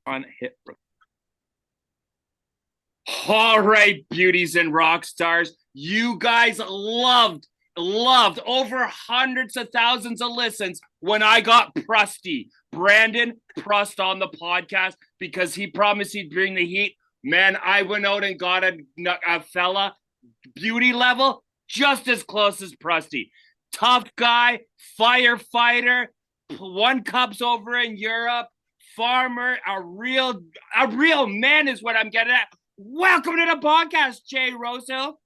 On hit. All right, beauties and rock stars. You guys loved over hundreds of thousands of listens when I got Prusty, Brandon Prust on the podcast because he promised he'd bring the heat. Man, I went out and got a fella beauty level just as close as Prusty. Tough guy, firefighter, won cups over in Europe, farmer, a real man is what I'm getting at. Welcome to the podcast, Jay Rosehill.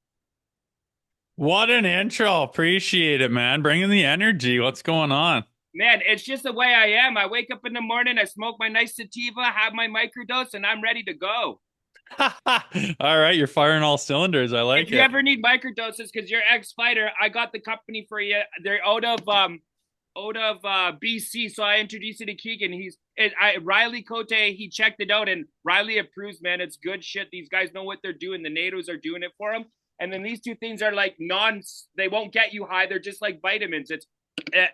What an intro. Appreciate it, man. Bringing the energy. What's going on? Man, it's just the way I am. I wake up in the morning, I smoke my nice sativa, have my microdose, and I'm ready to go. All right, you're firing all cylinders. I If like you it. ever need microdoses because you're ex-fighter, I got the company for you. They're out of BC, so I introduced you to Keegan. Riley Cote. He checked it out, and Riley approves. Man, it's good shit. These guys know what they're doing. The NATOs are doing it for them, and then these two things are like non. They won't get you high. They're just like vitamins. It's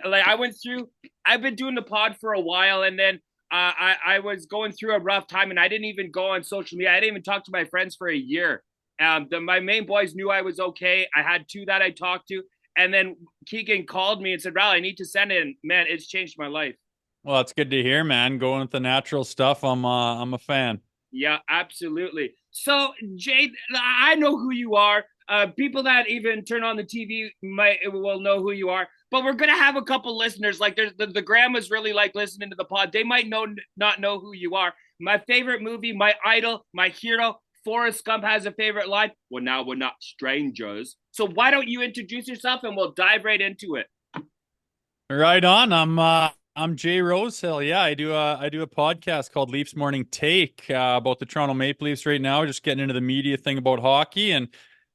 like I went through. I've been doing the pod for a while, and then I was going through a rough time, and I didn't even go on social media. I didn't even talk to my friends for a year. My main boys knew I was okay. I had two that I talked to, and then Keegan called me and said, "Ral, I need to send it." And man, it's changed my life. Well, it's good to hear, man. Going with the natural stuff. I'm a fan. Yeah, absolutely. So, Jade, I know who you are. People that even turn on the TV might will know who you are. But we're gonna have a couple listeners. Like, there's the grandmas really like listening to the pod. They might not know who you are. My favorite movie, my idol, my hero, Forrest Gump has a favorite line. Well, now we're not strangers. So why don't you introduce yourself and we'll dive right into it. Right on. I'm Jay Rosehill. Yeah, I do a podcast called Leafs Morning Take about the Toronto Maple Leafs right now. Just getting into the media thing about hockey and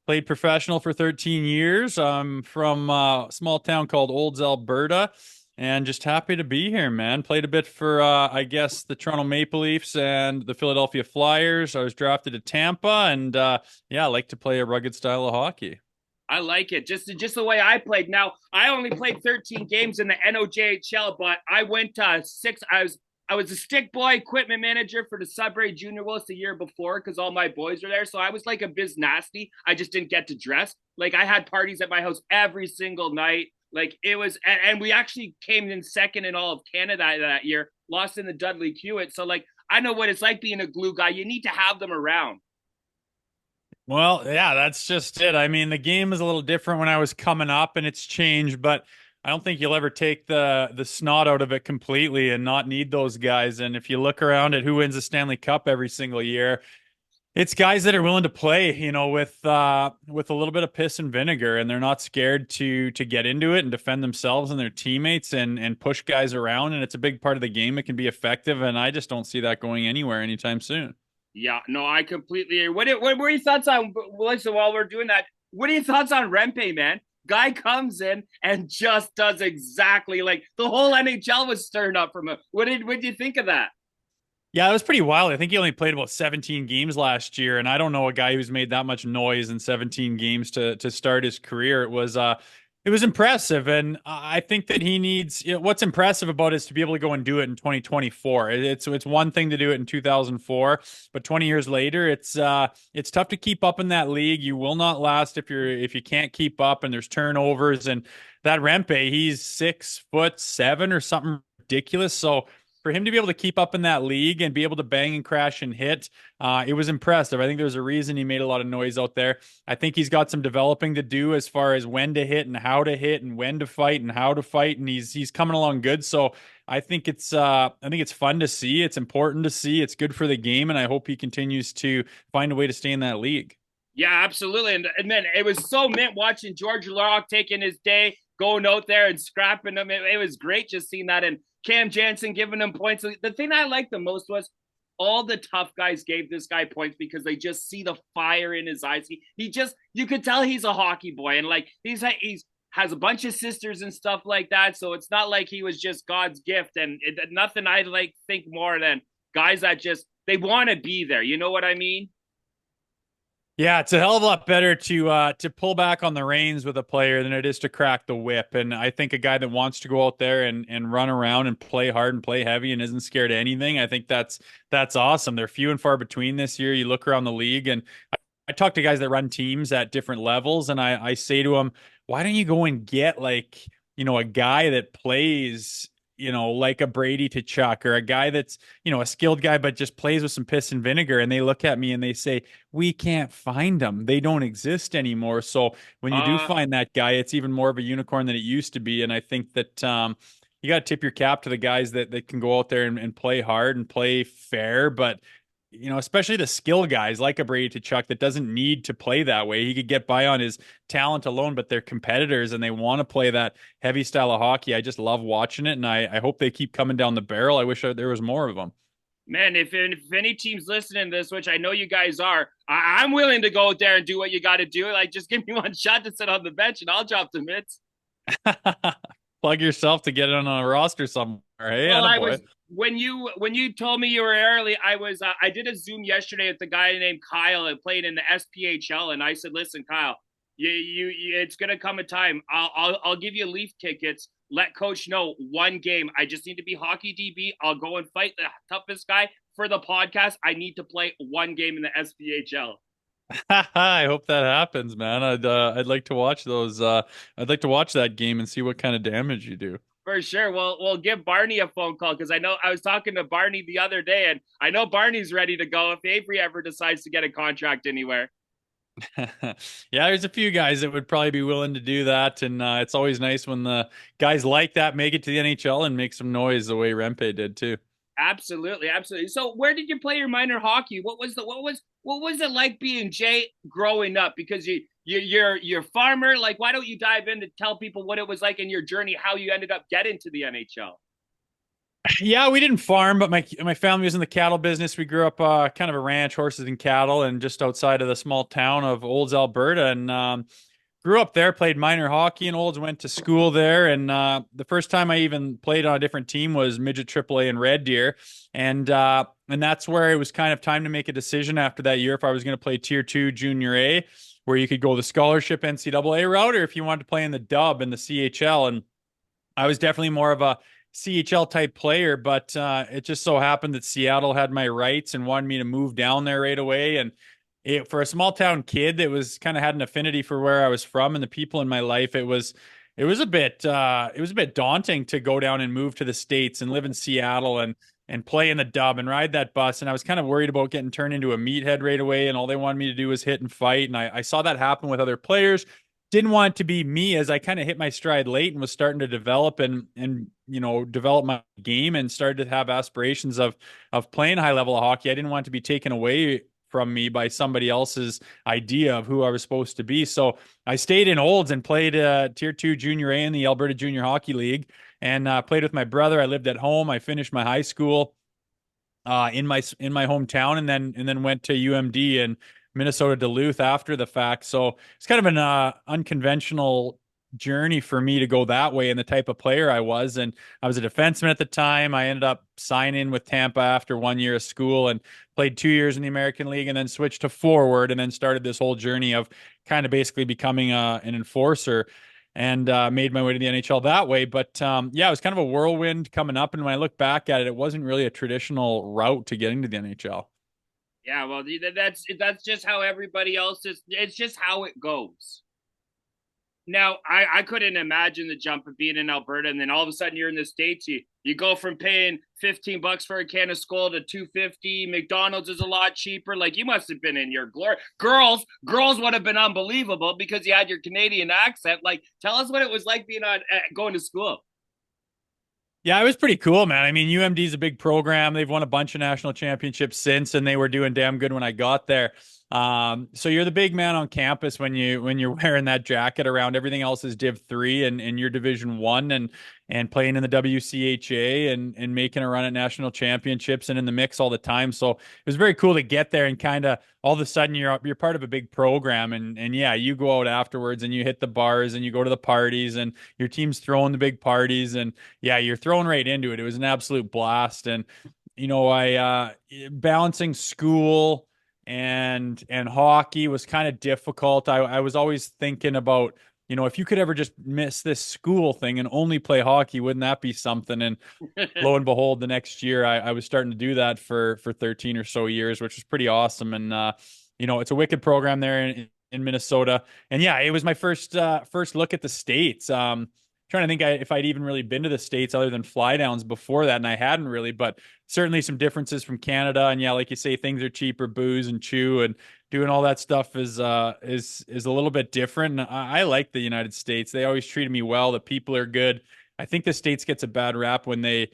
played professional for 13 years. I'm from a small town called Olds, Alberta, and just happy to be here, man. Played a bit for I guess the Toronto Maple Leafs and the Philadelphia Flyers. I was drafted to Tampa, and yeah, I like to play a rugged style of hockey. I like it. Just the way I played. Now, I only played 13 games in the NOJHL, but I went six. I was a stick boy equipment manager for the Sudbury Junior Wolves the year before because all my boys were there. So I was like a biz nasty. I just didn't get to dress. Like I had parties at my house every single night. Like it was, and we actually came in second in all of Canada that year. Lost in the Dudley Hewitt. So like I know what it's like being a glue guy. You need to have them around. Well, yeah, that's just it. I mean, the game is a little different when I was coming up and it's changed, but I don't think you'll ever take the snot out of it completely and not need those guys. And if you look around at who wins the Stanley Cup every single year, it's guys that are willing to play, with a little bit of piss and vinegar, and they're not scared to get into it and defend themselves and their teammates and push guys around. And it's a big part of the game. It can be effective, and I just don't see that going anywhere anytime soon. Yeah, no, I completely agree. What were your thoughts on? Listen, while we're doing that, what are your thoughts on Rempe, man? Guy comes in and just does exactly like the whole NHL was stirred up from him. What did you think of that? Yeah, it was pretty wild. I think he only played about 17 games last year, and I don't know a guy who's made that much noise in 17 games to start his career. It was impressive, and I think that he needs. What's impressive about it is to be able to go and do it in 2024. It's one thing to do it in 2004, but 20 years later, it's tough to keep up in that league. You will not last if you can't keep up, and there's turnovers. And that Rempe, he's 6'7" or something ridiculous. So for him to be able to keep up in that league and be able to bang and crash and hit, it was impressive. I think there's a reason he made a lot of noise out there. I think he's got some developing to do as far as when to hit and how to hit and when to fight and how to fight, and he's coming along good. So I think it's fun to see. It's important to see. It's good for the game, and I hope he continues to find a way to stay in that league. Yeah, absolutely. And man, it was so mint watching George Larocque taking his day, going out there and scrapping them. It was great just seeing that. And Cam Jansen giving him points. The thing I liked the most was all the tough guys gave this guy points because they just see the fire in his eyes. He just you could tell he's a hockey boy, and like he's has a bunch of sisters and stuff like that. So it's not like he was just God's gift. And nothing I like think more than guys that just they want to be there. You know what I mean? Yeah, it's a hell of a lot better to pull back on the reins with a player than it is to crack the whip. And I think a guy that wants to go out there and run around and play hard and play heavy and isn't scared of anything, I think that's awesome. They're few and far between this year. You look around the league, and I talk to guys that run teams at different levels, and I say to them, why don't you go and get like, a guy that plays, like a Brady to Chuck, or a guy that's, a skilled guy, but just plays with some piss and vinegar. And they look at me and they say, we can't find them. They don't exist anymore. So when you do Uh, find that guy, it's even more of a unicorn than it used to be. And I think that, you got to tip your cap to the guys that can go out there and play hard and play fair, but especially the skill guys like a Brady Tkachuk that doesn't need to play that way. He could get by on his talent alone, but they're competitors and they want to play that heavy style of hockey. I just love watching it, and I hope they keep coming down the barrel. I wish there was more of them. Man, if any team's listening to this, which I know you guys are, I'm willing to go out there and do what you got to do. Like, just give me one shot to sit on the bench, and I'll drop the mitts. Plug yourself to get on a roster somewhere. Hey, Well, I attaboy. was when you told me you were early. I did a Zoom yesterday with the guy named Kyle that played in the SPHL, and I said, "Listen, Kyle, it's gonna come a time. I'll give you Leaf tickets. Let Coach know one game. I just need to be hockey DB. I'll go and fight the toughest guy for the podcast. I need to play one game in the SPHL." I hope that happens, man. I'd like to watch those. I'd like to watch that game and see what kind of damage you do. For sure. We'll give Barney a phone call because I know I was talking to Barney the other day, and I know Barney's ready to go if Avery ever decides to get a contract anywhere. Yeah, there's a few guys that would probably be willing to do that, and it's always nice when the guys like that make it to the NHL and make some noise the way Rempe did too. Absolutely, absolutely. So, where did you play your minor hockey? What was it like being Jay growing up? Because you're a farmer. Like, why don't you dive in to tell people what it was like in your journey, how you ended up getting to the NHL? Yeah, we didn't farm, but my family was in the cattle business. We grew up kind of a ranch, horses and cattle, and just outside of the small town of Olds, Alberta, and grew up there. Played minor hockey in Olds, went to school there, and the first time I even played on a different team was midget AAA in Red Deer, and that's where it was kind of time to make a decision after that year if I was going to play Tier Two Junior A, where you could go the scholarship NCAA route, or if you wanted to play in the Dub in the CHL, and I was definitely more of a CHL type player, but it just so happened that Seattle had my rights and wanted me to move down there right away. And for a small town kid that was kind of had an affinity for where I was from and the people in my life, it was a bit daunting to go down and move to the States and live in Seattle and play in the Dub and ride that bus. And I was kind of worried about getting turned into a meathead right away. And all they wanted me to do was hit and fight. And I saw that happen with other players. Didn't want it to be me as I kind of hit my stride late and was starting to develop and develop my game and started to have aspirations of playing high level of hockey. I didn't want it to be taken away from me by somebody else's idea of who I was supposed to be. So I stayed in Olds and played Tier 2 Junior A in the Alberta Junior Hockey League and played with my brother. I lived at home. I finished my high school in my hometown, and then went to UMD in Minnesota Duluth after the fact. So it's kind of an unconventional journey for me to go that way and the type of player I was. And I was a defenseman at the time. I ended up signing with Tampa after 1 year of school and played 2 years in the American League and then switched to forward and then started this whole journey of kind of basically becoming an enforcer and made my way to the NHL that way. But yeah, it was kind of a whirlwind coming up. And when I look back at it, it wasn't really a traditional route to getting to the NHL. Yeah, well, that's just how everybody else is. It's just how it goes. Now, I couldn't imagine the jump of being in Alberta, and then all of a sudden you're in the States. You go from paying $15 for a can of Skull to $2.50. McDonald's is a lot cheaper. Like, you must have been in your glory. Girls would have been unbelievable because you had your Canadian accent. Like, tell us what it was like being going to school. Yeah, it was pretty cool, man. I mean, UMD is a big program. They've won a bunch of national championships since, and they were doing damn good when I got there. So you're the big man on campus when you're wearing that jacket around. Everything else is Div 3 and you're Division 1 and playing in the WCHA and making a run at national championships and in the mix all the time. So it was very cool to get there and kind of all of a sudden you're part of a big program and yeah, you go out afterwards and you hit the bars and you go to the parties and your team's throwing the big parties and yeah, you're thrown right into it. It was an absolute blast. And I balancing school and hockey was kind of difficult. I was always thinking about, if you could ever just miss this school thing and only play hockey, wouldn't that be something? And lo and behold, the next year I was starting to do that for 13 or so years, which was pretty awesome. And it's a wicked program there in Minnesota. And yeah, it was my first look at the States. Trying to think if I'd even really been to the States other than fly downs before that, and I hadn't really, but certainly some differences from Canada. And yeah, like you say, things are cheaper, booze and chew and doing all that stuff is a little bit different. And I like the United States. They always treated me well. The people are good. I think the States gets a bad rap when they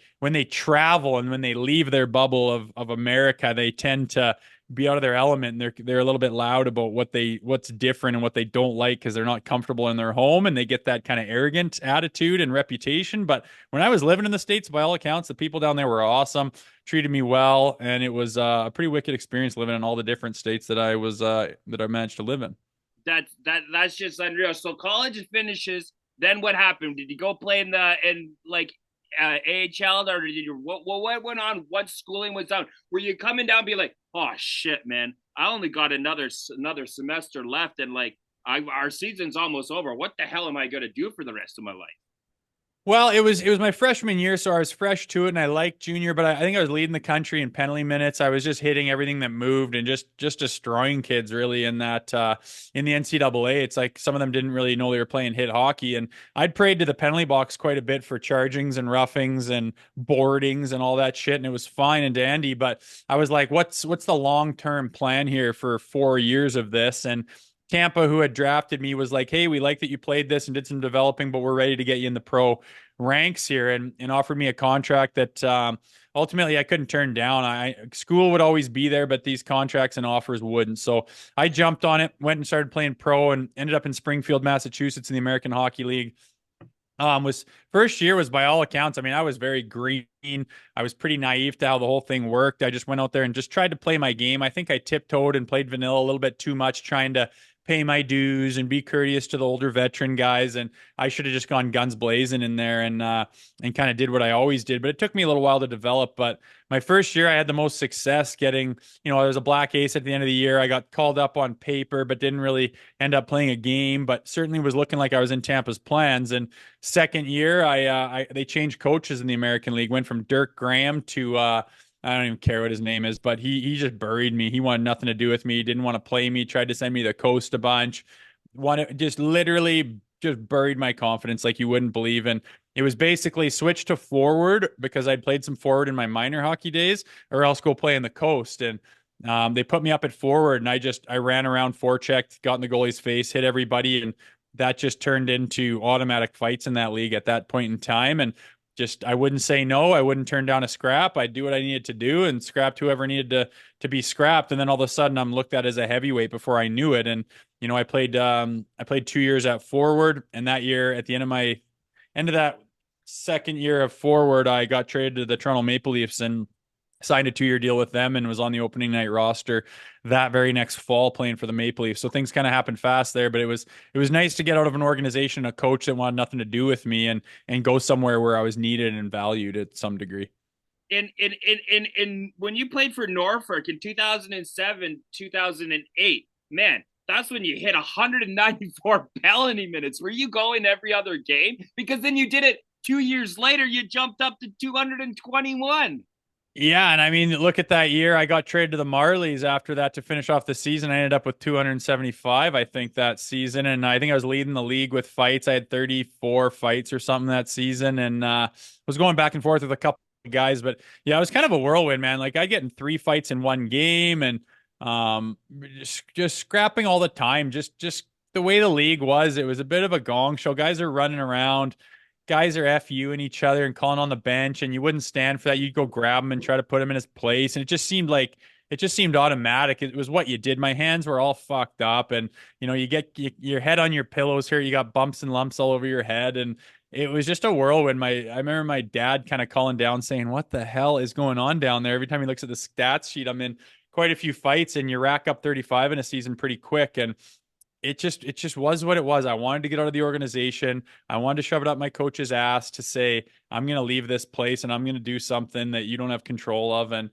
travel and when they leave their bubble of America, they tend to be out of their element, and they're a little bit loud about what's different and what they don't like because they're not comfortable in their home, and they get that kind of arrogant attitude and reputation. But when I was living in the States, by all accounts, the people down there were awesome, treated me well, and it was a pretty wicked experience living in all the different states that I managed to live in. That's just unreal. So college finishes. Then what happened? Did you go play in like AHL, or did you what went on once schooling was done? Were you coming down, and be like, oh shit, man, I only got another semester left, and like our season's almost over. What the hell am I gonna do for the rest of my life? Well, it was my freshman year, so I was fresh to it, and I liked junior, but I think I was leading the country in penalty minutes. I was just hitting everything that moved and just destroying kids really in that in the NCAA. It's like some of them didn't really know they were playing hit hockey, and I'd prayed to the penalty box quite a bit for chargings and roughings and boardings and all that shit, and it was fine and dandy. But I was like, what's the long-term plan here for 4 years of this? And Tampa, who had drafted me, was like, "Hey, we like that you played this and did some developing, but we're ready to get you in the pro ranks here," and offered me a contract that ultimately I couldn't turn down. School would always be there, but these contracts and offers wouldn't. So I jumped on it, went and started playing pro, and ended up in Springfield, Massachusetts, in the American Hockey League. Was first year was by all accounts. I mean, I was very green. I was pretty naive to how the whole thing worked. I just went out there and just tried to play my game. I think I tiptoed and played vanilla a little bit too much, trying to pay my dues and be courteous to the older veteran guys. And I should have just gone guns blazing in there and kind of did what I always did. But it took me a little while to develop. But my first year, I had the most success getting, I was a black ace at the end of the year. I got called up on paper, but didn't really end up playing a game, but certainly was looking like I was in Tampa's plans. And second year, they changed coaches in the American League, went from Dirk Graham to I don't even care what his name is, but he just buried me. He wanted nothing to do with me. He didn't want to play me. Tried to send me to the coast a bunch. Wanted just literally just buried my confidence like you wouldn't believe. And it was basically switch to forward because I'd played some forward in my minor hockey days, or else go play in the coast. And they put me up at forward, and I ran around, forechecked, got in the goalie's face, hit everybody, and that just turned into automatic fights in that league at that point in time. And just I wouldn't say no. I wouldn't turn down a scrap. I'd do what I needed to do and scrapped whoever needed to be scrapped. And then all of a sudden I'm looked at as a heavyweight before I knew it. And I played 2 years at forward, and that year at the end of that second year of forward, I got traded to the Toronto Maple Leafs and signed a 2-year deal with them and was on the opening night roster that very next fall playing for the Maple Leafs. So things kind of happened fast there, but it was nice to get out of an organization, a coach that wanted nothing to do with me, and go somewhere where I was needed and valued at some degree. In when you played for Norfolk in 2007, 2008, man, that's when you hit 194 penalty minutes. Were you going every other game? Because then you did it 2 years later, you jumped up to 221. Yeah, and I mean, look at that year. I got traded to the Marlies after that to finish off the season. I ended up with 275, I think, that season, and I think I was leading the league with fights. I had 34 fights or something that season, and was going back and forth with a couple of guys. But yeah, it was kind of a whirlwind, man. Like I get in 3 fights in one game, and just scrapping all the time. Just the way the league was, it was a bit of a gong show. Guys are running around, guys are FUing each other and calling on the bench, and you wouldn't stand for that. You'd go grab him and try to put him in his place. And it just seemed automatic. It was what you did. My hands were all fucked up, and you get your head on your pillows here. You got bumps and lumps all over your head, and it was just a whirlwind. I remember my dad kind of calling down saying, "What the hell is going on down there?" Every time he looks at the stats sheet, I'm in quite a few fights, and you rack up 35 in a season pretty quick. And it just was what it was. I wanted to get out of the organization. I wanted to shove it up my coach's ass to say, I'm going to leave this place and I'm going to do something that you don't have control of. And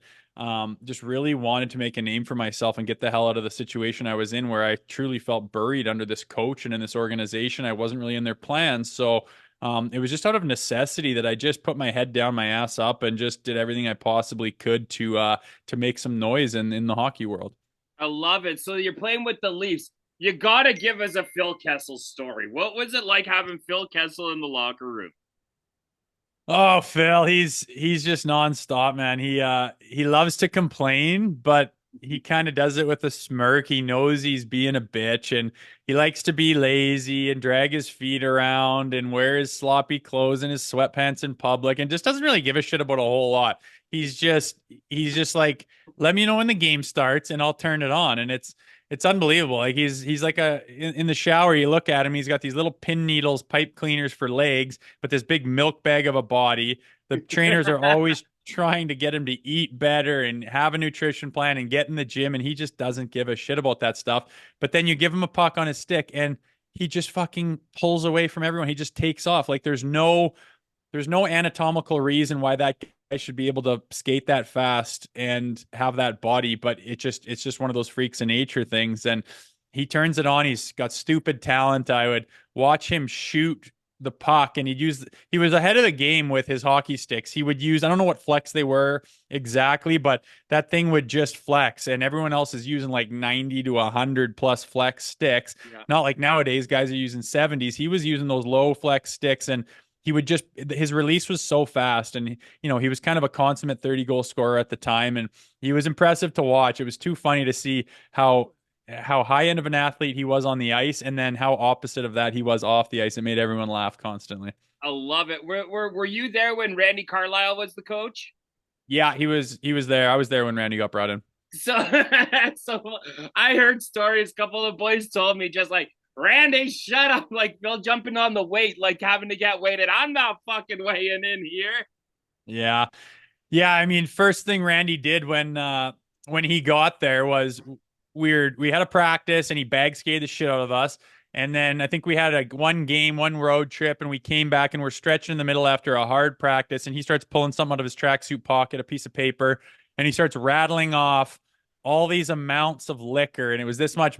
Just really wanted to make a name for myself and get the hell out of the situation I was in where I truly felt buried under this coach and in this organization. I wasn't really in their plans. So it was just out of necessity that I just put my head down, my ass up, and just did everything I possibly could to make some noise in the hockey world. I love it. So you're playing with the Leafs. You gotta give us a Phil Kessel story. What was it like having Phil Kessel in the locker room? Oh, Phil, he's just nonstop, man. He loves to complain, but he kind of does it with a smirk. He knows he's being a bitch, and he likes to be lazy and drag his feet around and wear his sloppy clothes and his sweatpants in public and just doesn't really give a shit about a whole lot. He's just like, let me know when the game starts and I'll turn it on. And it's unbelievable. Like he's like in the shower, you look at him, he's got these little pin needles, pipe cleaners for legs, but this big milk bag of a body. The trainers are always trying to get him to eat better and have a nutrition plan and get in the gym, and he just doesn't give a shit about that stuff. But then you give him a puck on his stick and he just fucking pulls away from everyone. He just takes off. Like there's no anatomical reason why that guy should be able to skate that fast and have that body, but it's just one of those freaks of nature things. And he turns it on. He's got stupid talent. I would watch him shoot the puck, and he was ahead of the game with his hockey sticks. He would use, I don't know what flex they were exactly, but that thing would just flex, and everyone else is using like 90 to 100 plus flex sticks. Yeah. Not like nowadays guys are using 70s. He was using those low flex sticks, and he would just, his release was so fast. And he was kind of a consummate 30-goal scorer at the time, and he was impressive to watch. It was too funny to see how high end of an athlete he was on the ice, and then how opposite of that he was off the ice. It made everyone laugh constantly. I love it. Were you there when Randy Carlyle was the coach? Yeah, he was there. I was there when Randy got brought in. So so I heard stories. A couple of boys told me just like Randy, shut up, like Phil jumping on the weight, like having to get weighted. I'm not fucking weighing in here. Yeah. Yeah, I mean, first thing Randy did when he got there was weird. We had a practice and he bag skated the shit out of us. And then I think we had one game, one road trip, and we came back and we're stretching in the middle after a hard practice. And he starts pulling something out of his tracksuit pocket, a piece of paper, and he starts rattling off all these amounts of liquor. And it was this much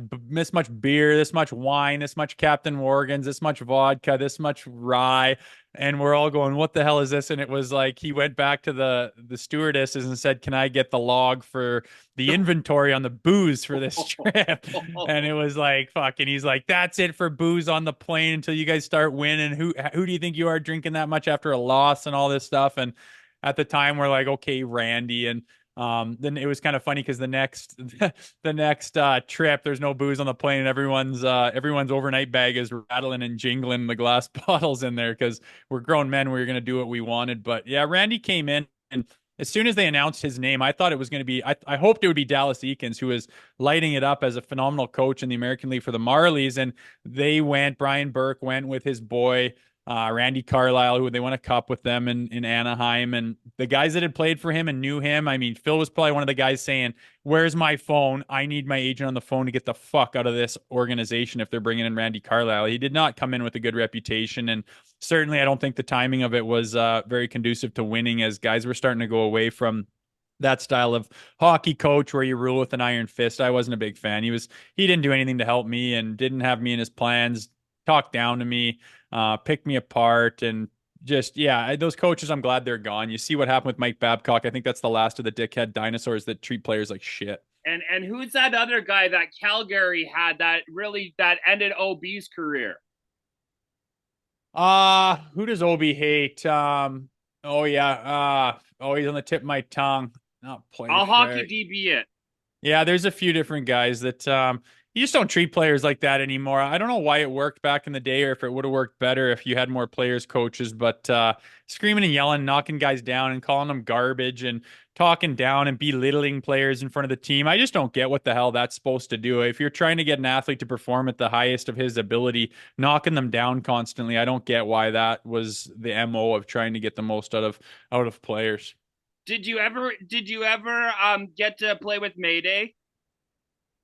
beer, this much wine, this much Captain Morgan's, this much vodka, this much rye. And we're all going, what the hell is this? And it was like he went back to the stewardesses and said, can I get the log for the inventory on the booze for this trip? And it was like, fucking, he's like, that's it for booze on the plane until you guys start winning. Who do you think you are drinking that much after a loss and all this stuff? And at the time we're like, okay, Randy. And then it was kind of funny because the next trip, there's no booze on the plane, and everyone's overnight bag is rattling and jingling the glass bottles in there because we're grown men. We were gonna do what we wanted. But yeah, Randy came in, and as soon as they announced his name, I thought it was going to be. I hoped it would be Dallas Eakins, who was lighting it up as a phenomenal coach in the American League for the Marlies, and Brian Burke went with his boy. Randy Carlyle, who they won a cup with them in Anaheim, and the guys that had played for him and knew him. I mean, Phil was probably one of the guys saying, "Where's my phone? I need my agent on the phone to get the fuck out of this organization if they're bringing in Randy Carlyle." He did not come in with a good reputation, and certainly I don't think the timing of it was very conducive to winning, as guys were starting to go away from that style of hockey coach where you rule with an iron fist. I wasn't a big fan. He didn't do anything to help me and didn't have me in his plans, talked down to me, picked me apart, and just, yeah, those coaches, I'm glad they're gone. You see what happened with Mike Babcock. I think that's the last of the dickhead dinosaurs that treat players like shit. And who's that other guy that Calgary had that ended OB's career? Who does Obi hate? Oh yeah, he's on the tip of my tongue. Not play I'll fair. hockey DB it. Yeah, there's a few different guys that you just don't treat players like that anymore. I don't know why it worked back in the day, or if it would have worked better if you had more players coaches, but screaming and yelling, knocking guys down and calling them garbage and talking down and belittling players in front of the team. I just don't get what the hell that's supposed to do. If you're trying to get an athlete to perform at the highest of his ability, knocking them down constantly, I don't get why that was the MO of trying to get the most out of players. Did you ever get to play with Mayday?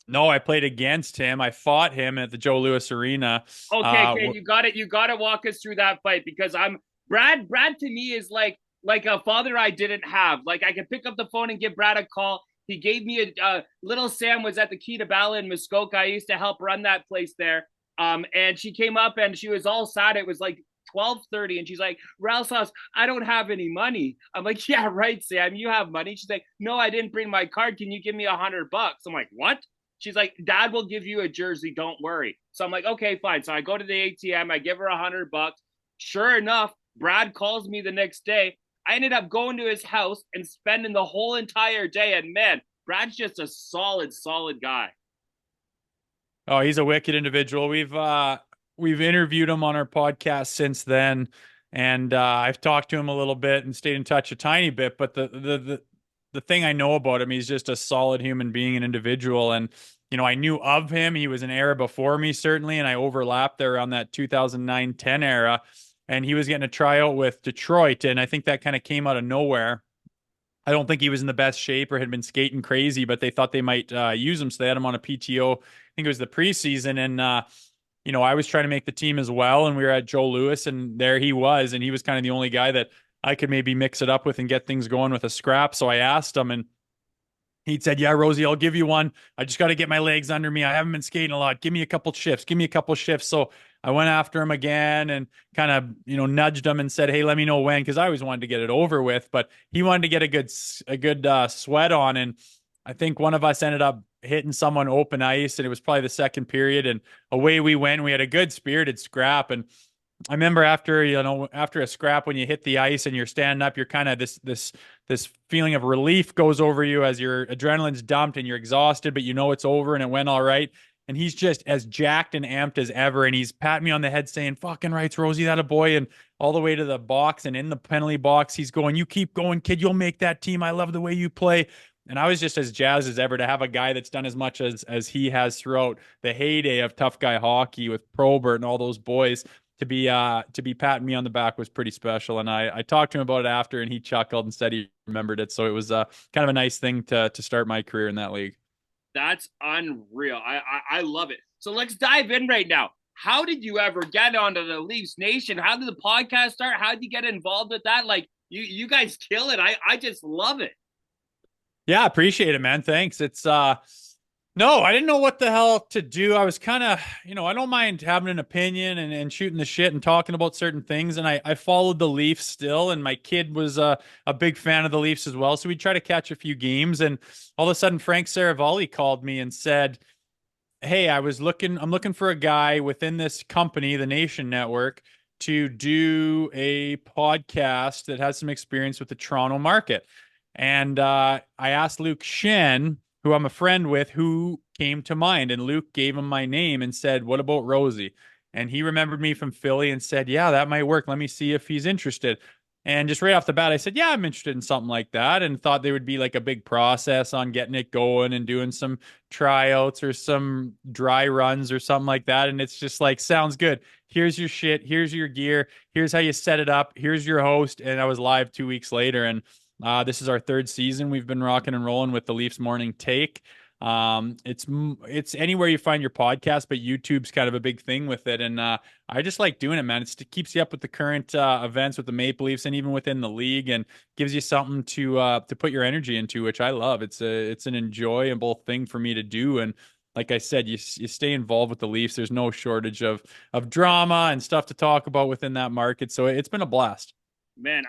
No, I played against him. I fought him at the Joe Louis Arena. Okay, you got it. You got to walk us through that fight because I'm Brad. Brad to me is like like a father I didn't have. Like I could pick up the phone and give Brad a call. He gave me a little Sam was at the Key to Bala in Muskoka. I used to help run that place there. And she came up and she was all sad. It was like 12:30 and she's like, Ralph's house, I don't have any money. I'm like, yeah, right, Sam, you have money. She's like, no, I didn't bring my card. Can you give me $100? I'm like, what? She's like, Dad will give you a jersey. Don't worry. So I'm like, okay, fine. So I go to the ATM. I give her $100. Sure enough, Brad calls me the next day. I ended up going to his house and spending the whole entire day. And man, Brad's just a solid guy. Oh, he's a wicked individual. We've interviewed him on our podcast since then, and I've talked to him a little bit and stayed in touch a tiny bit. But the thing I know about him, he's just a solid human being and individual. And I knew of him. He was an era before me, certainly, and I overlapped there around that 2009-10 era. And he was getting a tryout with Detroit, and I think that kind of came out of nowhere. I don't think he was in the best shape or had been skating crazy, but they thought they might use him, so they had him on a PTO. I think it was the preseason, and I was trying to make the team as well, and we were at Joe Louis, and there he was, and he was kind of the only guy that I could maybe mix it up with and get things going with a scrap. So I asked him, and he said, "Yeah, Rosie, I'll give you one. I just got to get my legs under me. I haven't been skating a lot. Give me a couple shifts. Give me a couple shifts." So I went after him again and kind of, nudged him and said, "Hey, let me know when," because I always wanted to get it over with, but he wanted to get a good sweat on. And I think one of us ended up hitting someone open ice, and it was probably the second period, and away we went. We had a good spirited scrap, and I remember after a scrap, when you hit the ice and you're standing up, you're kind of this feeling of relief goes over you as your adrenaline's dumped and you're exhausted, but it's over and it went all right. And he's just as jacked and amped as ever. And he's patting me on the head saying, "Fucking rights, Rosie, that a boy." And all the way to the box and in the penalty box, he's going, "You keep going, kid. You'll make that team. I love the way you play." And I was just as jazzed as ever to have a guy that's done as much as he has throughout the heyday of tough guy hockey with Probert and all those boys. To be patting me on the back was pretty special. And I talked to him about it after, and he chuckled and said he remembered it. So it was kind of a nice thing to start my career in that league. That's unreal. I love it. So let's dive in right now. How did you ever get onto the Leafs Nation? How did the podcast start? How did you get involved with that? Like you guys kill it. I just love it. Yeah, appreciate it, man. Thanks. It's no, I didn't know what the hell to do. I was kind of, I don't mind having an opinion and shooting the shit and talking about certain things. And I followed the Leafs still. And my kid was a big fan of the Leafs as well. So we'd try to catch a few games. And all of a sudden, Frank Saravalli called me and said, "Hey, I'm looking for a guy within this company, the Nation Network, to do a podcast that has some experience with the Toronto market." And I asked Luke Shen, who I'm a friend with, who came to mind. And Luke gave him my name and said, "What about Rosie?" And he remembered me from Philly and said, "Yeah, that might work. Let me see if he's interested." And just right off the bat, I said, "Yeah, I'm interested in something like that," and thought there would be like a big process on getting it going and doing some tryouts or some dry runs or something like that. And it's just like, sounds good. Here's your shit. Here's your gear. Here's how you set it up. Here's your host. And I was live 2 weeks later. And this is our third season. We've been rocking and rolling with the Leafs Morning Take. It's anywhere you find your podcast, but YouTube's kind of a big thing with it. And I just like doing it, man. It keeps you up with the current events with the Maple Leafs and even within the league, and gives you something to put your energy into, which I love. It's an enjoyable thing for me to do. And like I said, you stay involved with the Leafs. There's no shortage of drama and stuff to talk about within that market. So it's been a blast. Man,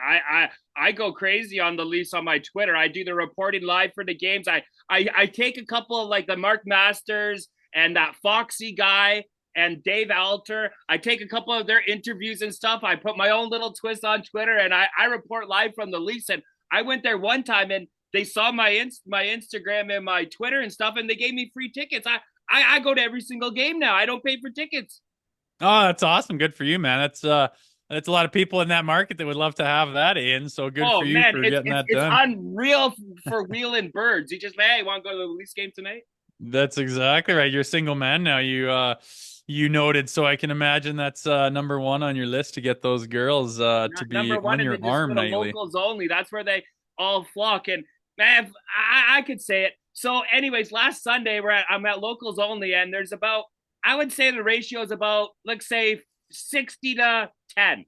I go crazy on the Leafs on my Twitter. I do the reporting live for the games. I take a couple of like the Mark Masters and that Foxy guy and Dave Alter. I take a couple of their interviews and stuff. I put my own little twist on Twitter, and I report live from the Leafs. And I went there one time, and they saw my Instagram and my Twitter and stuff, and they gave me free tickets. I go to every single game now. I don't pay for tickets. Oh, that's awesome. Good for you, man. That's a lot of people in that market that would love to have that in. So good for you for getting that done. It's unreal for wheeling birds. You just, hey, want to go to the Leafs game tonight? That's exactly right. You're a single man now. You noted, so I can imagine that's number one on your list to get those girls to be on your arm nightly. Locals only. That's where they all flock. And man, I could say it. So, anyways, last Sunday I'm at locals only, and there's about, I would say the ratio is about, let's say, 60 to 10.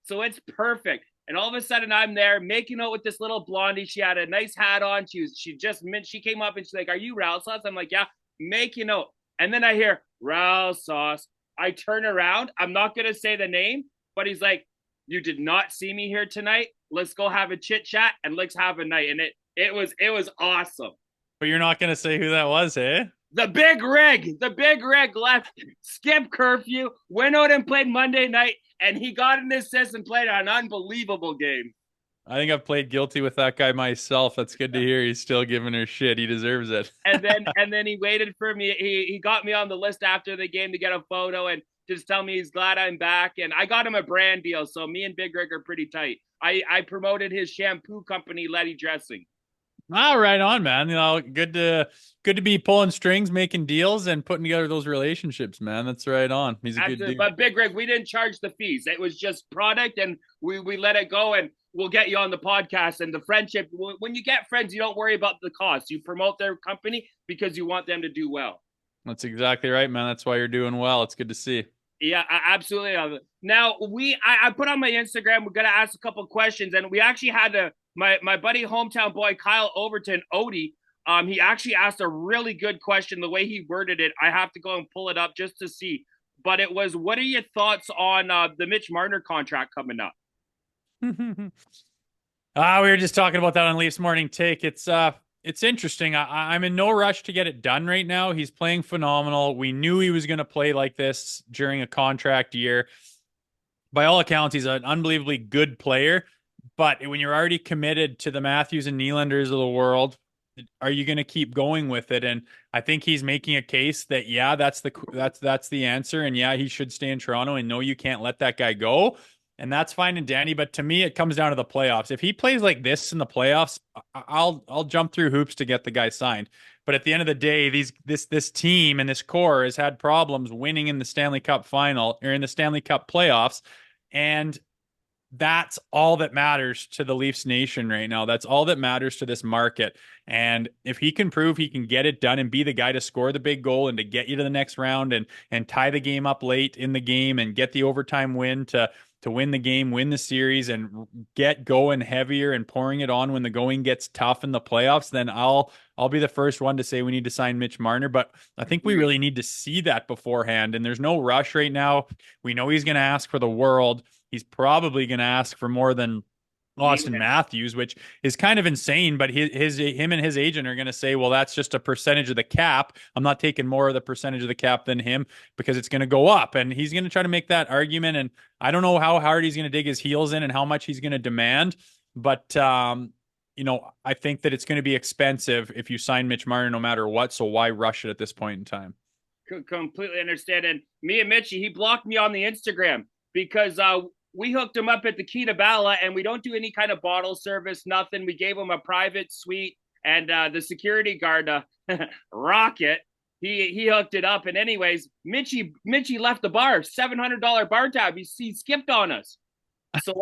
So it's perfect. And all of a sudden I'm there making out with this little blondie. She had a nice hat on. She came up and she's like, "Are you Raul Sauce?" I'm like, "Yeah," making out. And then I hear Raul Sauce. I turn around. I'm not going to say the name, but he's like, "You did not see me here tonight. Let's go have a chit chat and let's have a night." And it was awesome. But you're not going to say who that was, eh? The big rig left, skip curfew, went out and played Monday night, and he got an assist and played an unbelievable game. I think I've played guilty with that guy myself. That's good to hear. He's still giving her shit. He deserves it. And then he waited for me. He got me on the list after the game to get a photo and just tell me he's glad I'm back. And I got him a brand deal, so me and Big Rig are pretty tight. I promoted his shampoo company, Letty Dressing. Ah, right on, man. Good to be pulling strings, making deals, and putting together those relationships, man. That's right on. He's a good dude. But Big Rig, we didn't charge the fees. It was just product, and we let it go. And we'll get you on the podcast and the friendship. When you get friends, you don't worry about the cost. You promote their company because you want them to do well. That's exactly right, man. That's why you're doing well. It's good to see. Yeah, absolutely. Now I put on my Instagram. We're gonna ask a couple questions, and we actually had my buddy, hometown boy Kyle Overton, Odie. He actually asked a really good question. The way he worded it, I have to go and pull it up just to see. But it was, what are your thoughts on the Mitch Marner contract coming up? We were just talking about that on Leafs Morning Take. It's interesting. I'm in no rush to get it done right now. He's playing phenomenal. We knew he was going to play like this during a contract year. By all accounts, he's an unbelievably good player. But when you're already committed to the Matthews and Nylanders of the world, are you going to keep going with it? And I think he's making a case that, yeah, that's the answer. And yeah, he should stay in Toronto. And no, you can't let that guy go. And that's fine and dandy. But to me, it comes down to the playoffs. If he plays like this in the playoffs, I'll jump through hoops to get the guy signed. But at the end of the day, this team and this core has had problems winning in the Stanley Cup final or in the Stanley Cup playoffs. And that's all that matters to the Leafs nation right now. That's all that matters to this market. And if he can prove he can get it done and be the guy to score the big goal and to get you to the next round and tie the game up late in the game and get the overtime win to win the game, win the series, and get going heavier and pouring it on when the going gets tough in the playoffs, then I'll be the first one to say we need to sign Mitch Marner. But I think we really need to see that beforehand. And there's no rush right now. We know he's going to ask for the world. He's probably going to ask for more than Austin Matthews, which is kind of insane, but him and his agent are going to say, well, that's just a percentage of the cap. I'm not taking more of the percentage of the cap than him because it's going to go up. And he's going to try to make that argument. And I don't know how hard he's going to dig his heels in and how much he's going to demand. But, I think that it's going to be expensive if you sign Mitch Marner no matter what. So why rush it at this point in time? Completely understand. And me and Mitchie, he blocked me on the Instagram because we hooked him up at the Key to Bala, and we don't do any kind of bottle service, nothing. We gave him a private suite, and the security guard, Rocket, he hooked it up. And anyways, Mitchie left the bar, $700 bar tab. He skipped on us. So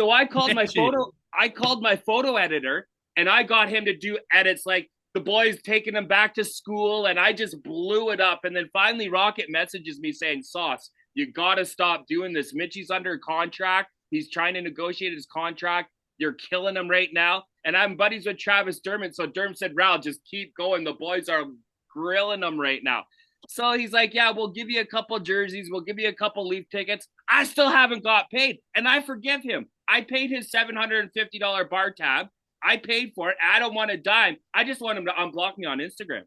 I called my photo editor, and I got him to do edits like the boys taking him back to school, and I just blew it up. And then finally Rocket messages me saying, "Sauce, you got to stop doing this. Mitchie's under contract. He's trying to negotiate his contract. You're killing him right now." And I'm buddies with Travis Dermott. So Derm said, "Raul, just keep going. The boys are grilling him right now." So he's like, "Yeah, we'll give you a couple jerseys. We'll give you a couple Leaf tickets." I still haven't got paid. And I forgive him. I paid his $750 bar tab. I paid for it. I don't want a dime. I just want him to unblock me on Instagram.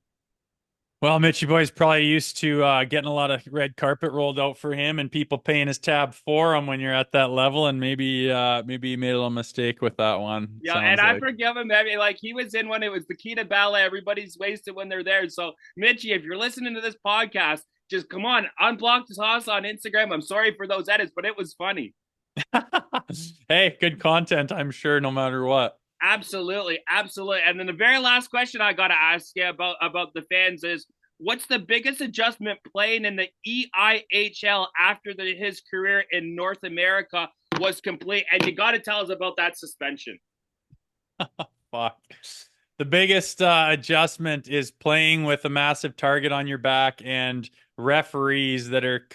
Well, Mitchie boy's probably used to getting a lot of red carpet rolled out for him and people paying his tab for him when you're at that level, and maybe he made a little mistake with that one. Yeah, and I forgive him. I mean, like, he was in when it was the Key to Ballet. Everybody's wasted when they're there. So, Mitchie, if you're listening to this podcast, just come on, unblock this house on Instagram. I'm sorry for those edits, but it was funny. Hey, good content, I'm sure, no matter what. Absolutely. And then the very last question I got to ask you about the fans is, what's the biggest adjustment playing in the EIHL after his career in North America was complete? And you got to tell us about that suspension. Fuck. The biggest adjustment is playing with a massive target on your back and referees that are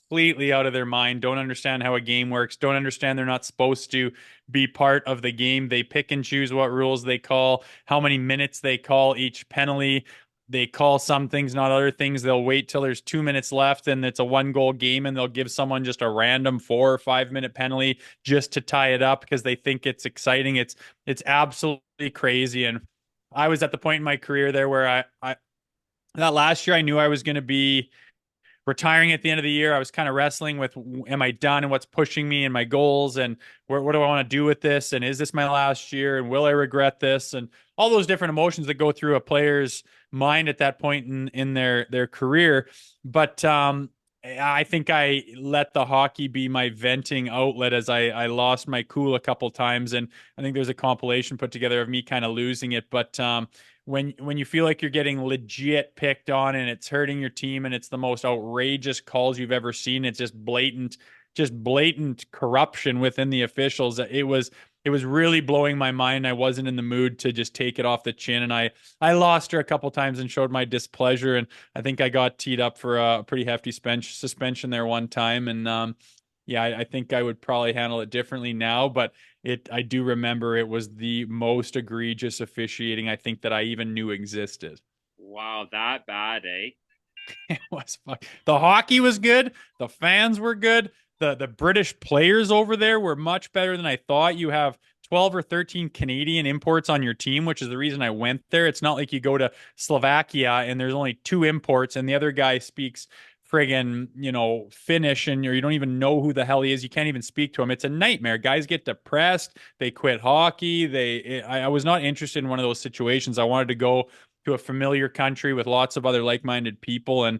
completely out of their mind, don't understand how a game works, don't understand they're not supposed to be part of the game. They pick and choose what rules they call, how many minutes they call each penalty. They call some things, not other things. They'll wait till there's 2 minutes left and it's a 1 goal game, and they'll give someone just a random 4 or 5 minute penalty just to tie it up because they think it's exciting. It's absolutely crazy. And I was at the point in my career there where I that last year I knew I was going to be retiring at the end of the year. I was kind of wrestling with, am I done, and what's pushing me and my goals, and what do I want to do with this, and is this my last year, and will I regret this, and all those different emotions that go through a player's mind at that point in their career. But I think I let the hockey be my venting outlet as I lost my cool a couple times, and I think there's a compilation put together of me kind of losing it. But when you feel like you're getting legit picked on and it's hurting your team and it's the most outrageous calls you've ever seen, it's just blatant corruption within the officials. It was really blowing my mind. I wasn't in the mood to just take it off the chin, and I lost her a couple times and showed my displeasure, and I think I got teed up for a pretty hefty suspension there one time. And yeah, I think I would probably handle it differently now, but I do remember it was the most egregious officiating I think that I even knew existed. Wow, that bad, eh? It was fuck. The hockey was good. The fans were good. The British players over there were much better than I thought. You have 12 or 13 Canadian imports on your team, which is the reason I went there. It's not like you go to Slovakia and there's only 2 imports and the other guy speaks friggin', Finnish, and you don't even know who the hell he is. You can't even speak to him. It's a nightmare. Guys get depressed. They quit hockey. I was not interested in one of those situations. I wanted to go to a familiar country with lots of other like-minded people, and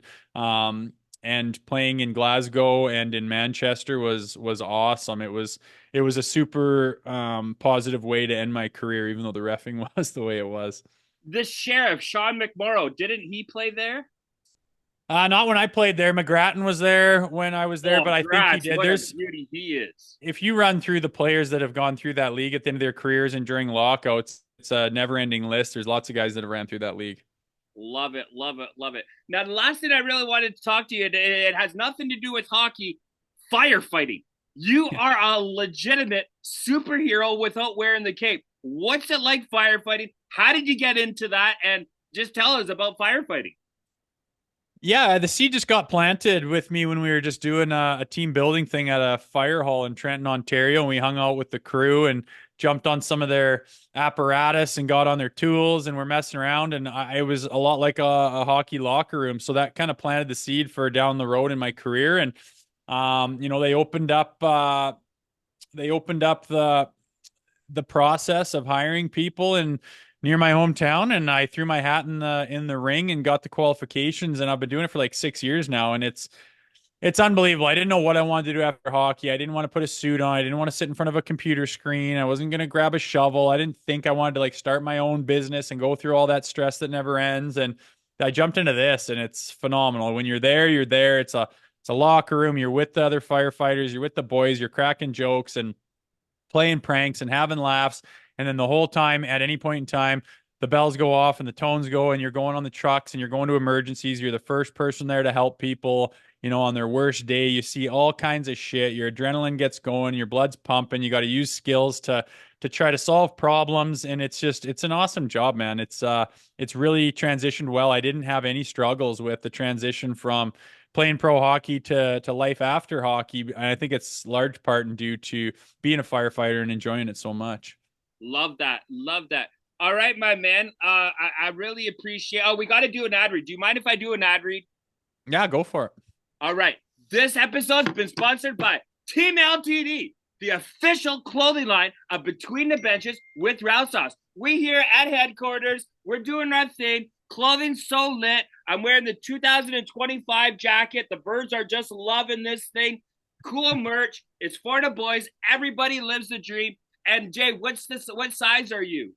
playing in Glasgow and in Manchester was awesome. It was a super positive way to end my career, even though the reffing was the way it was. The sheriff, Sean McMorrow, didn't he play there? Not when I played there. McGrattan was there when I was there, Oh, but I think he Gratz, did. what a beauty he is. If you run through the players that have gone through that league at the end of their careers and during lockouts, it's a never-ending list. There's lots of guys that have ran through that league. Love it, love it, love it. Now, the last thing I really wanted to talk to you, it has nothing to do with hockey, firefighting. You are a legitimate superhero without wearing the cape. What's it like firefighting? How did you get into that? And just tell us about firefighting. Yeah, the seed just got planted with me when we were just doing a team building thing at a fire hall in Trenton, Ontario. And we hung out with the crew and jumped on some of their apparatus and got on their tools and we're messing around. And it was a lot like a hockey locker room. So that kind of planted the seed for down the road in my career. And, they opened up the process of hiring people and near my hometown, and I threw my hat in the ring and got the qualifications, and I've been doing it for like 6 years now, and it's unbelievable. I didn't know what I wanted to do after hockey. I didn't want to put a suit on. I didn't want to sit in front of a computer screen. I wasn't going to grab a shovel. I didn't think I wanted to like start my own business and go through all that stress that never ends. And I jumped into this, and it's phenomenal. When you're there, you're there. It's a locker room. You're with the other firefighters. You're with the boys. You're cracking jokes and playing pranks and having laughs. And then the whole time, at any point in time, the bells go off and the tones go, and you're going on the trucks and you're going to emergencies. You're the first person there to help people, on their worst day. You see all kinds of shit. Your adrenaline gets going, your blood's pumping. You got to use skills to try to solve problems. And it's an awesome job, man. It's really transitioned well. I didn't have any struggles with the transition from playing pro hockey to life after hockey. And I think it's large part due to being a firefighter and enjoying it so much. Love that. Love that. All right, my man. I really appreciate. Oh, we got to do an ad read. Do you mind if I do an ad read? Yeah, go for it. All right. This episode's been sponsored by Team LTD, the official clothing line of Between the Benches with Rockstars. We here at headquarters, we're doing our thing. Clothing's so lit. I'm wearing the 2025 jacket. The birds are just loving this thing. Cool merch. It's for the boys. Everybody lives the dream. And Jay, what size are you?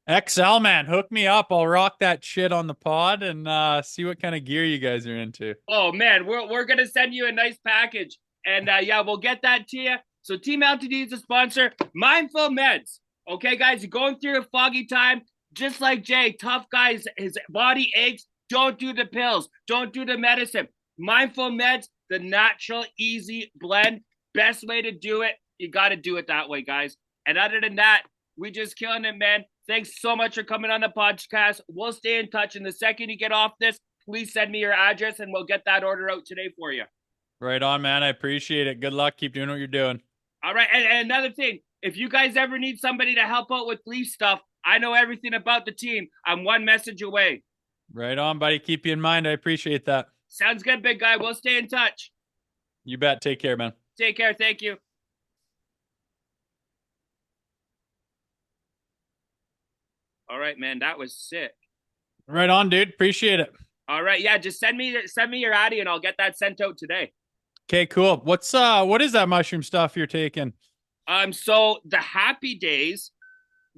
XL, man. Hook me up. I'll rock that shit on the pod and see what kind of gear you guys are into. Oh man, we're gonna send you a nice package, and yeah, we'll get that to you. So Team LTD is a sponsor. Mindful Meds. Okay, guys, you're going through a foggy time, just like Jay. Tough guys, his body aches. Don't do the pills. Don't do the medicine. Mindful Meds. the natural, easy blend. Best way to do it. You got to do it that way, guys. And other than that, we just killing it, man. Thanks so much for coming on the podcast. We'll stay in touch. And the second you get off this, please send me your address and we'll get that order out today for you. Right on, man. I appreciate it. Good luck. Keep doing what you're doing. All right. And another thing, if you guys ever need somebody to help out with Leaf stuff, I know everything about the team. I'm one message away. Right on, buddy. Keep you in mind. I appreciate that. Sounds good, big guy. We'll stay in touch. You bet. Take care, man. Take care. Thank you. All right, man. That was sick. Right on, dude. Appreciate it. All right. Yeah, just send me your Addy and I'll get that sent out today. Okay, cool. What is that mushroom stuff you're taking? So the Happy Days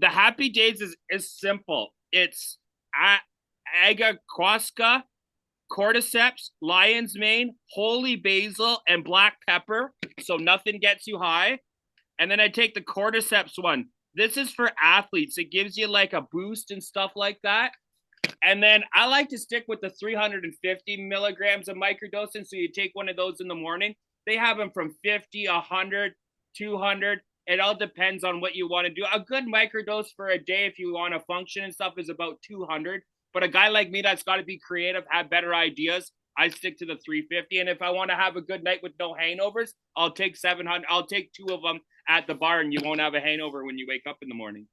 is simple. It's agaquasca, cordyceps, lion's mane, holy basil, and black pepper. So nothing gets you high. And then I take the cordyceps one. This is for athletes. It gives you like a boost and stuff like that. And then I like to stick with the 350 milligrams of microdosing. So you take one of those in the morning. They have them from 50, 100, 200. It all depends on what you want to do. A good microdose for a day if you want to function and stuff is about 200. But a guy like me that's got to be creative, have better ideas, I stick to the 350. And if I want to have a good night with no hangovers, I'll take 700. I'll take 2 of them at the bar and you won't have a hangover when you wake up in the morning.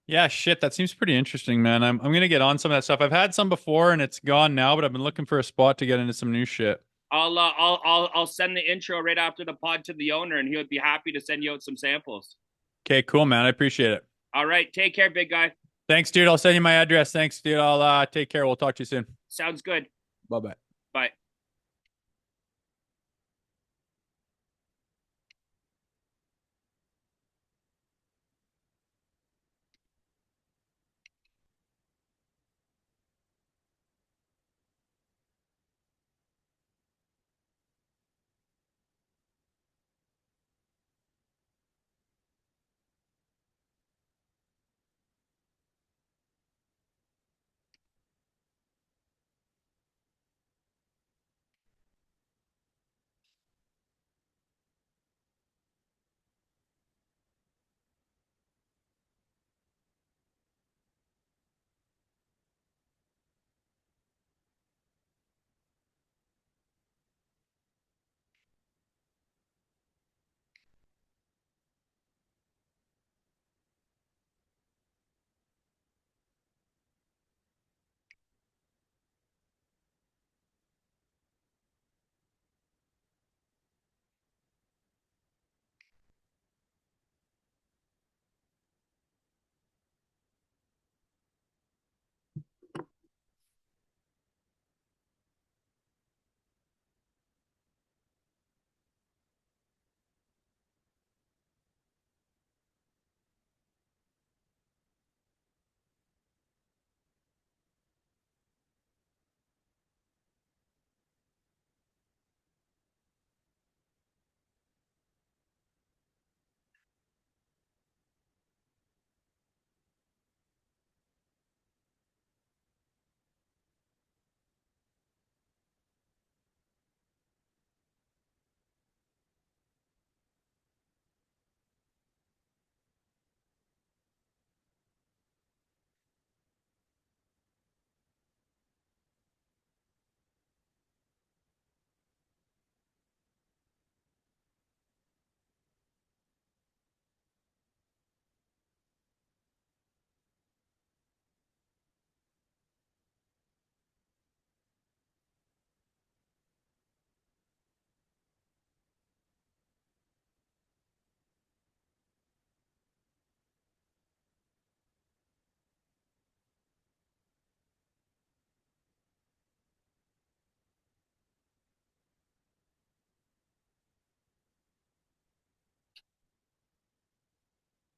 Yeah, shit. That seems pretty interesting, man. I'm gonna get on some of that stuff. I've had some before and it's gone now, but I've been looking for a spot to get into some new shit. I'll send the intro right after the pod to the owner and he would be happy to send you out some samples. Okay, cool, man. I appreciate it. All right. Take care, big guy. Thanks, dude. I'll send you my address. Thanks, dude. I'll take care. We'll talk to you soon. Sounds good. Bye-bye. Bye.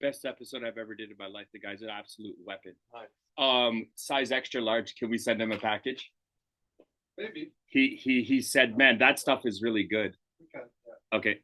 Best episode I've ever did in my life. The guy's an absolute weapon. Nice. Size extra large. Can we send him a package? Maybe. He said, man, that stuff is really good. Okay. Yeah. Okay.